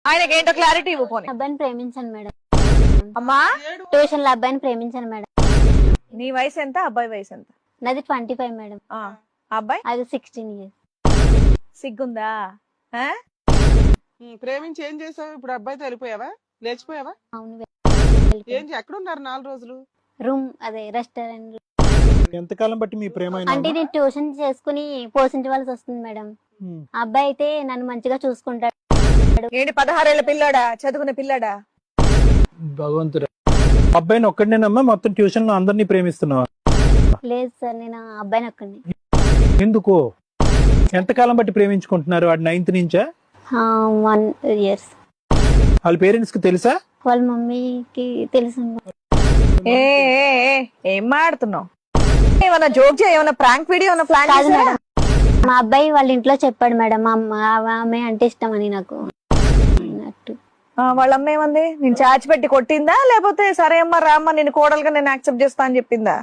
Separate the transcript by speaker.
Speaker 1: ఆయనకి ఏంటో క్లారిటీ ఇవ్వు పోనీ.
Speaker 2: అబ్బాయిని ప్రేమించాను మేడం.
Speaker 1: అమ్మా
Speaker 2: ట్యూషన్ లో అబ్బాయిని ప్రేమించాను మేడం.
Speaker 1: నీ వయసు ఎంత, అబ్బాయి వయసు ఎంత?
Speaker 2: నాది 25 మేడం.
Speaker 1: ఆ అబ్బాయి
Speaker 2: అది 16 years.
Speaker 1: సిగ్గుందా? ఆ?
Speaker 3: ప్రేమించి ఏం చేసావు ఇప్పుడు? అబ్బాయితో వెళ్ళిపోయావా, లేచిపోయావా?
Speaker 2: అవును.
Speaker 3: ఎక్కడున్నారు 4 రోజులు?
Speaker 2: రూమ్ అదే రెస్టారెంట్.
Speaker 4: ఎంతకాలం బట్టి మీ ప్రేమ
Speaker 2: అంటే నేను ట్యూషన్ చేసుకుని పోషించవలసి వస్తుంది మేడం. ఆ అబ్బాయి అయితే నన్ను మంచిగా చూసుకుంటాడు.
Speaker 1: ఏంటి 16 ఏళ్ల పిల్లాడా, చదువుకునే పిల్లాడా?
Speaker 4: భగవంతుడు. అబ్బాయిని ఒక్కడినేనమ్మా మొత్తం ట్యూషన్ లో అందరినీ ప్రేమిస్తున్నావా?
Speaker 2: లేదు సార్, నేను ఆ అబ్బాయిని ఒక్కడిని.
Speaker 4: ఎందుకు? ఎంతకాలం బట్టి ప్రేమించుకుంటున్నారు? వాడు 9th నుంచా?
Speaker 2: 1 year.
Speaker 4: వాళ్ళ పేరెంట్స్ కి తెలుసా?
Speaker 2: వాళ్ళ మమ్మీకి తెలుసు.
Speaker 1: ఏ ఏ, ఏ, ఏం మాడుతున్నావు? ఏమన్నా జోక్ చేయ, ఏమన్నా ప్రాంక్ వీడియో ఏమన్నా ప్లాన్
Speaker 2: కాదు
Speaker 1: చేశారా?
Speaker 2: మేడం, మా అబ్బాయి వాళ్ళ ఇంట్లో చెప్పాడు మేడం, ఆమె అంటే ఇష్టం అని నాకు అన్నట్టు.
Speaker 1: వాళ్ళ అమ్మ ఏమంది? నేను చాచి పెట్టి కొట్టిందా, లేకపోతే సరే అమ్మా రామ్మా నేను కోడలుగా నేను యాక్సెప్ట్ చేస్తా అని చెప్పిందా?